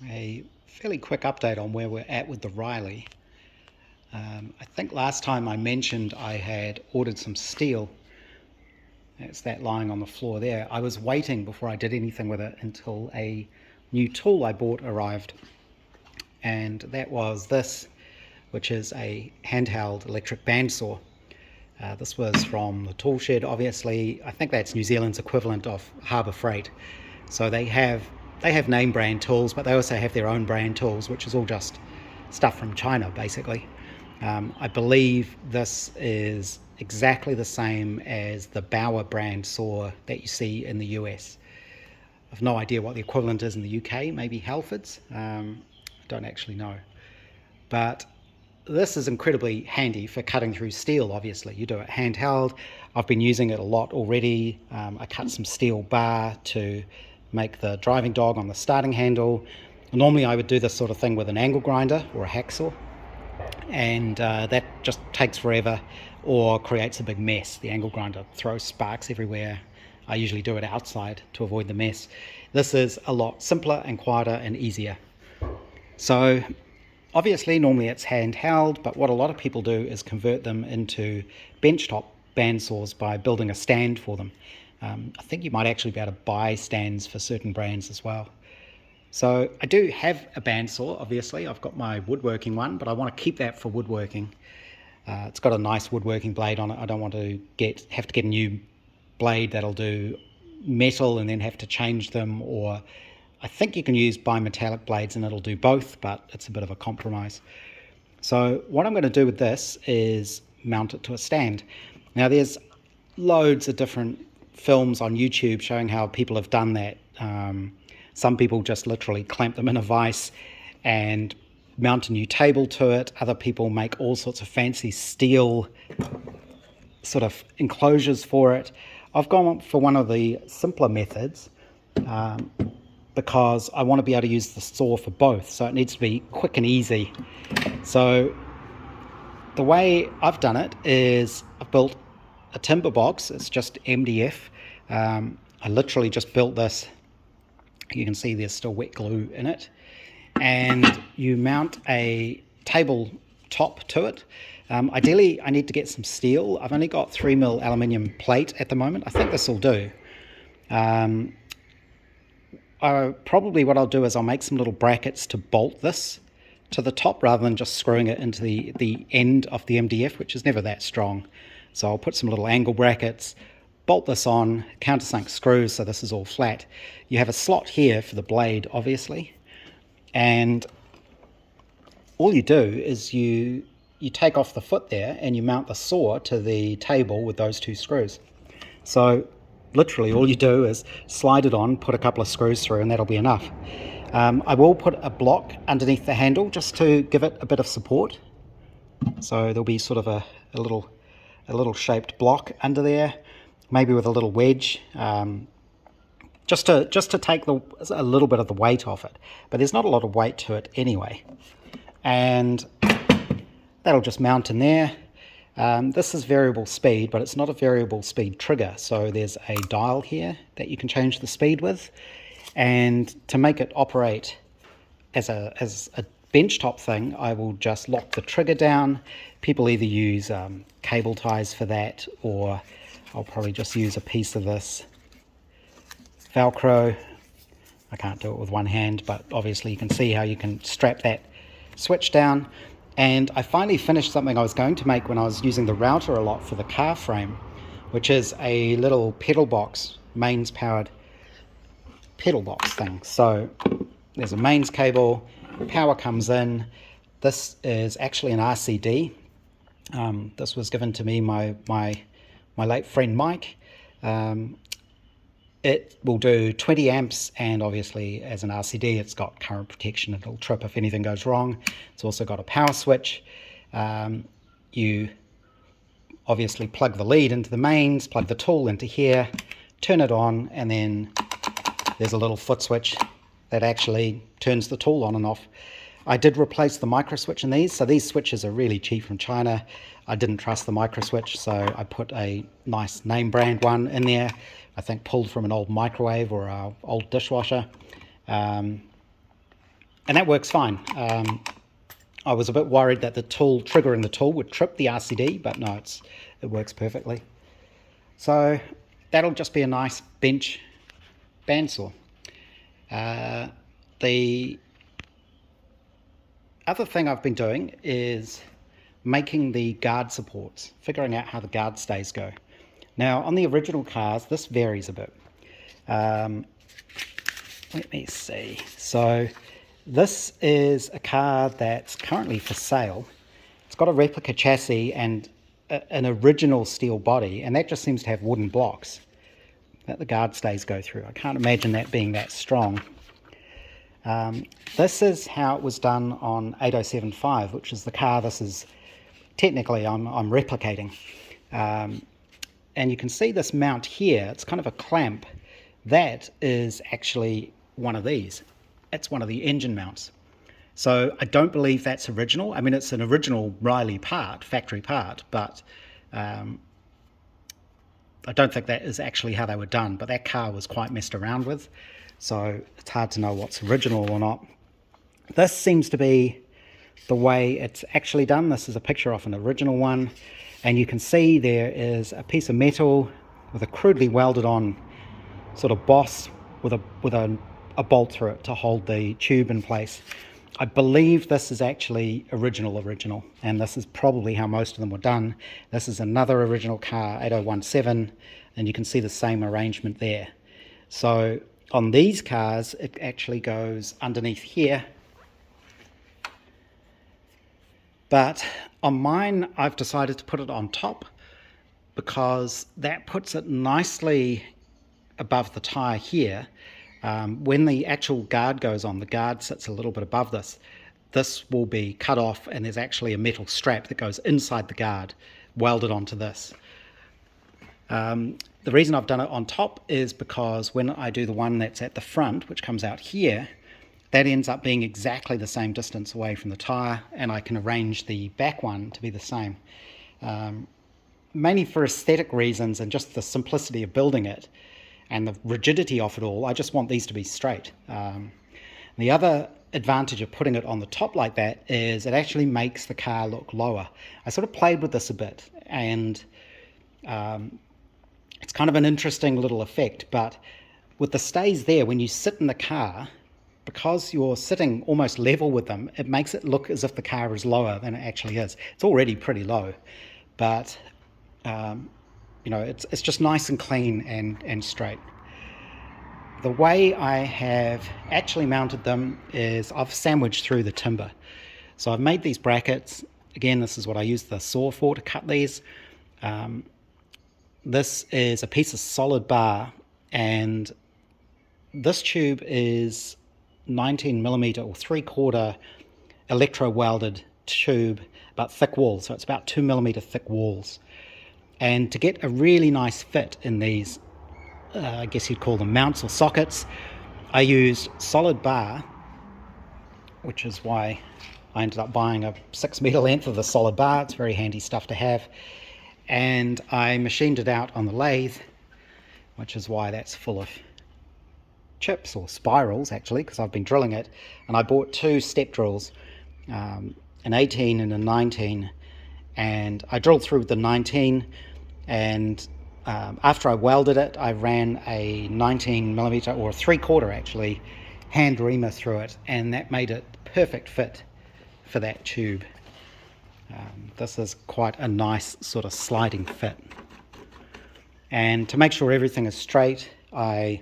A fairly quick update on where we're at with the Riley. I think last time I mentioned I had ordered some steel. That's that lying on the floor there. I was waiting before I did anything with it until a new tool I bought arrived, and that was this, which is a handheld electric bandsaw. This was from the tool shed, obviously. I think that's New Zealand's equivalent of Harbour Freight. So they have name brand tools, but they also have their own brand tools, which is all just stuff from China, basically. I believe this is exactly the same as the Bauer brand saw that you see in the US. I've no idea what the equivalent is in the UK, maybe Halfords. I don't actually know. But this is incredibly handy for cutting through steel, obviously. You do it handheld. I've been using it a lot already. I cut some steel bar to make the driving dog on the starting handle. Normally I would do this sort of thing with an angle grinder or a hacksaw, and that just takes forever or creates a big mess. The angle grinder throws sparks everywhere. I usually do it outside to avoid the mess. This is a lot simpler and quieter and easier. So obviously normally it's handheld, but what a lot of people do is convert them into benchtop bandsaws by building a stand for them. I think you might actually be able to buy stands for certain brands as well. So I do have a bandsaw, obviously. I've got my woodworking one, but I want to keep that for woodworking. It's got a nice woodworking blade on it. I don't want to have to get a new blade that'll do metal and then have to change them, or I think you can use bimetallic blades and it'll do both, but it's a bit of a compromise. So what I'm going to do with this is mount it to a stand. Now there's loads of different films on YouTube showing how people have done that. Some people just literally clamp them in a vise and mount a new table to it. Other people make all sorts of fancy steel sort of enclosures for it. I've gone for one of the simpler methods because I want to be able to use the saw for both, so it needs to be quick and easy. So the way I've done it is I've built a timber box. It's just MDF. I literally just built this. You can see there's still wet glue in it, and you mount a table top to it. Ideally I need to get some steel. I've only got 3mm aluminium plate at the moment. I think this will do. Probably what I'll do is I'll make some little brackets to bolt this to the top rather than just screwing it into the end of the MDF, which is never that strong. So I'll put some little angle brackets, bolt this on, countersunk screws so this is all flat. You have a slot here for the blade, obviously, and all you do is you take off the foot there and you mount the saw to the table with those two screws. So literally all you do is slide it on, put a couple of screws through, and that'll be enough. I will put a block underneath the handle just to give it a bit of support. So there'll be sort of a little shaped block under there, maybe with a little wedge, just to take a little bit of the weight off it. But there's not a lot of weight to it anyway. And that'll just mount in there. This is variable speed, but it's not a variable speed trigger. So there's a dial here that you can change the speed with. And to make it operate as a benchtop thing, I will just lock the trigger down. People either use cable ties for that, or I'll probably just use a piece of this Velcro. I can't do it with one hand, but obviously you can see how you can strap that switch down. And I finally finished something I was going to make when I was using the router a lot for the car frame, which is a little pedal box, mains powered pedal box thing. So there's a mains cable, power comes in. This is actually an RCD. This was given to me my late friend Mike. It will do 20 amps, and obviously as an RCD it's got current protection. It'll trip if anything goes wrong. It's also got a power switch. You obviously plug the lead into the mains, plug the tool into here, turn it on, and then there's a little foot switch that actually turns the tool on and off. I did replace the micro switch in these, so these switches are really cheap from China. I didn't trust the micro switch, so I put a nice name brand one in there. I think pulled from an old microwave or an old dishwasher. and that works fine. I was a bit worried that the tool, triggering the tool, would trip the RCD, but no, it works perfectly. So that'll just be a nice bench bandsaw. The other thing I've been doing is making the guard supports, figuring out how the guard stays go. Now, on the original cars, this varies a bit. Let me see. So this is a car that's currently for sale. It's got a replica chassis and an original steel body, and that just seems to have wooden blocks that the guard stays go through. I can't imagine that being that strong. This is how it was done on 8075, which is the car this is technically I'm replicating. And you can see this mount here, it's kind of a clamp. That is actually one of these. It's one of the engine mounts. So I don't believe that's original. I mean, it's an original Riley part, factory part, but I don't think that is actually how they were done. But that car was quite messed around with, so it's hard to know what's original or not. This seems to be the way it's actually done. This is a picture of an original one, and you can see there is a piece of metal with a crudely welded on sort of boss with a bolt through it to hold the tube in place. I believe this is actually original, and this is probably how most of them were done. This is another original car, 8017, and you can see the same arrangement there. So on these cars, it actually goes underneath here. But on mine, I've decided to put it on top because that puts it nicely above the tyre here. When the actual guard goes on, the guard sits a little bit above this. This will be cut off, and there's actually a metal strap that goes inside the guard, welded onto this. The reason I've done it on top is because when I do the one that's at the front, which comes out here, that ends up being exactly the same distance away from the tyre, and I can arrange the back one to be the same. Mainly for aesthetic reasons and just the simplicity of building it and the rigidity of it all, I just want these to be straight. The other advantage of putting it on the top like that is it actually makes the car look lower. I sort of played with this a bit, and it's kind of an interesting little effect, but with the stays there, when you sit in the car, because you're sitting almost level with them, it makes it look as if the car is lower than it actually is. It's already pretty low, but you know, it's just nice and clean and straight. The way I have actually mounted them is I've sandwiched through the timber. So I've made these brackets. Again, this is what I use the saw for to cut these. This is a piece of solid bar, and this tube is 19mm or 3/4 electro welded tube, about thick walls, so it's about 2mm thick walls. And to get a really nice fit in these, I guess you'd call them mounts or sockets, I used solid bar, which is why I ended up buying a 6-meter length of the solid bar. It's very handy stuff to have. And I machined it out on the lathe, which is why that's full of chips or spirals actually, because I've been drilling it. And I bought 2 step drills, an 18 and a 19, and I drilled through the 19, and after I welded it, I ran a 19mm or a 3/4 actually hand reamer through it, and that made it perfect fit for that tube. This is quite a nice sort of sliding fit. And to make sure everything is straight, that's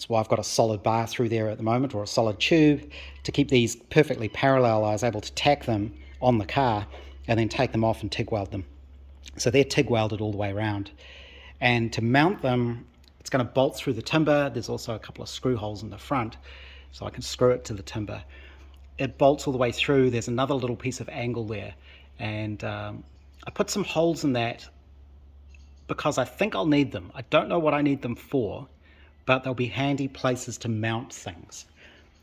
why I've got a solid bar through there at the moment, or a solid tube. To keep these perfectly parallel, I was able to tack them on the car and then take them off and TIG weld them. So they're TIG welded all the way around. And to mount them, it's going to bolt through the timber. There's also a couple of screw holes in the front, so I can screw it to the timber. It bolts all the way through. There's another little piece of angle there, and I put some holes in that because I think I'll need them. I don't know what I need them for, but they'll be handy places to mount things.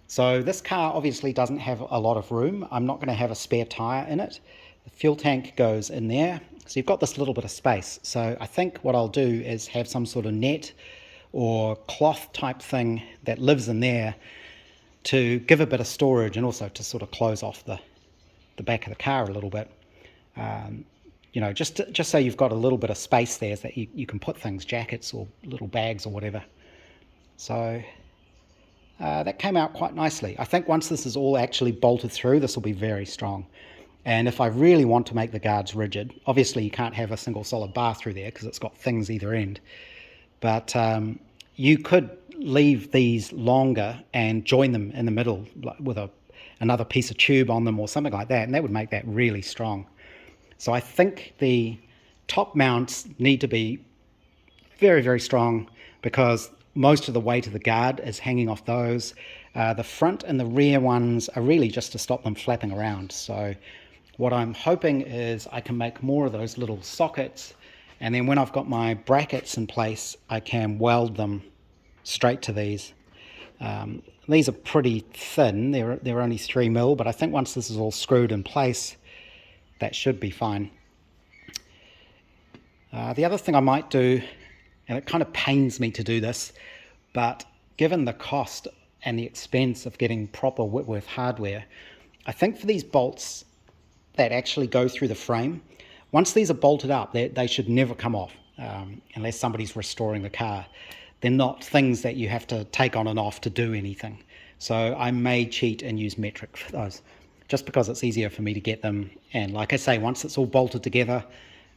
So this car obviously doesn't have a lot of room. I'm not going to have a spare tire in it. The fuel tank goes in there, so you've got this little bit of space. So I think what I'll do is have some sort of net or cloth type thing that lives in there to give a bit of storage and also to sort of close off the back of the car a little bit. You know, just so you've got a little bit of space there so that you can put things, jackets or little bags or whatever. So that came out quite nicely. I think once this is all actually bolted through, this will be very strong. And if I really want to make the guards rigid, obviously you can't have a single solid bar through there because it's got things either end. But you could leave these longer and join them in the middle with another piece of tube on them or something like that, and that would make that really strong. So I think the top mounts need to be very, very strong because most of the weight of the guard is hanging off those. The front and the rear ones are really just to stop them flapping around. So what I'm hoping is I can make more of those little sockets, and then when I've got my brackets in place, I can weld them straight to these. These are pretty thin, they're only 3mm, but I think once this is all screwed in place, that should be fine. The other thing I might do, and it kind of pains me to do this, but given the cost and the expense of getting proper Whitworth hardware, I think for these bolts that actually go through the frame, once these are bolted up, they should never come off unless somebody's restoring the car. They're not things that you have to take on and off to do anything. So I may cheat and use metric for those, just because it's easier for me to get them. And like I say, once it's all bolted together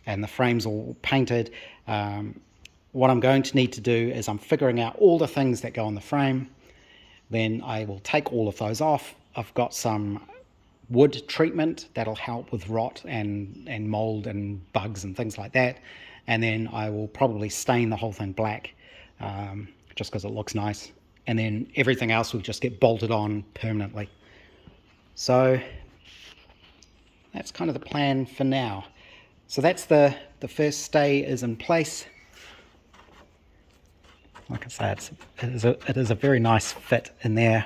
and the frame's all painted, what I'm going to need to do is I'm figuring out all the things that go on the frame. Then I will take all of those off. I've got some wood treatment that'll help with rot and mold and bugs and things like that. And then I will probably stain the whole thing black, just because it looks nice. And then everything else will just get bolted on permanently. So that's kind of the plan for now. So that's the first stay is in place. Like I say, it is a very nice fit in there.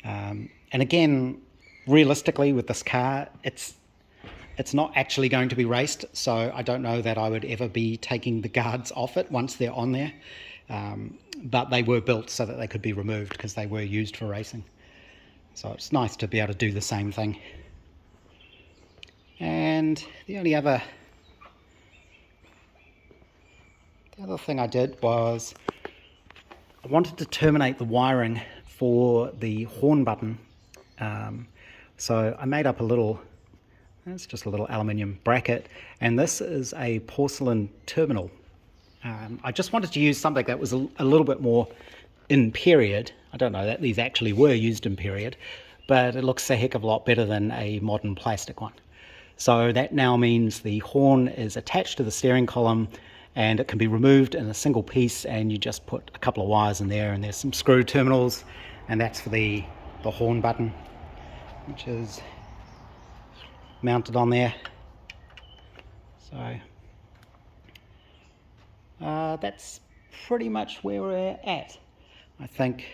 And again, realistically with this car, it's not actually going to be raced, so I don't know that I would ever be taking the guards off it once they're on there. But they were built so that they could be removed because they were used for racing. So it's nice to be able to do the same thing. And the other thing I did was I wanted to terminate the wiring for the horn button. So I made up it's just a little aluminium bracket, and this is a porcelain terminal. I just wanted to use something that was a little bit more in period. I don't know that these actually were used in period, but it looks a heck of a lot better than a modern plastic one. So that now means the horn is attached to the steering column and it can be removed in a single piece, and you just put a couple of wires in there, and there's some screw terminals, and that's for the horn button, which is mounted on there. So that's pretty much where we're at. I think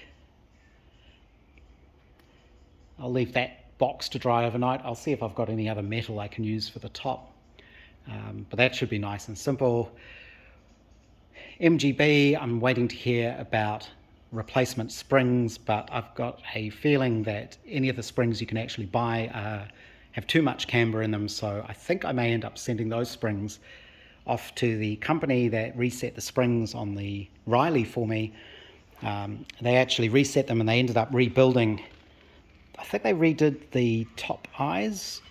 I'll leave that box to dry overnight. I'll see if I've got any other metal I can use for the top, but that should be nice and simple. MGB, I'm waiting to hear about replacement springs, but I've got a feeling that any of the springs you can actually buy have too much camber in them, so I think I may end up sending those springs off to the company that reset the springs on the Riley for me. They actually reset them and they ended up rebuilding. I think they redid the top eyes.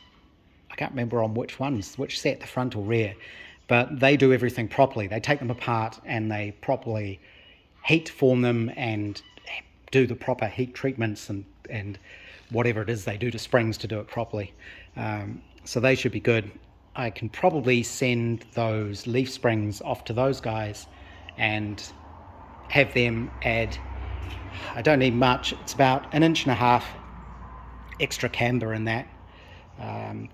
I can't remember on which ones, which set, the front or rear, but they do everything properly. They take them apart and they properly heat form them and do the proper heat treatments and whatever it is they do to springs to do it properly. So they should be good. I can probably send those leaf springs off to those guys and have them add, I don't need much, it's about 1.5 inches extra camber in that,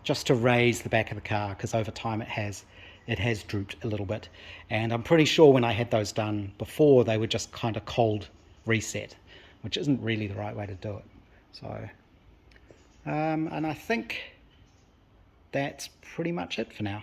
just to raise the back of the car, because over time it has drooped a little bit. And I'm pretty sure when I had those done before, they were just kind of cold reset, which isn't really the right way to do it. So and I think that's pretty much it for now.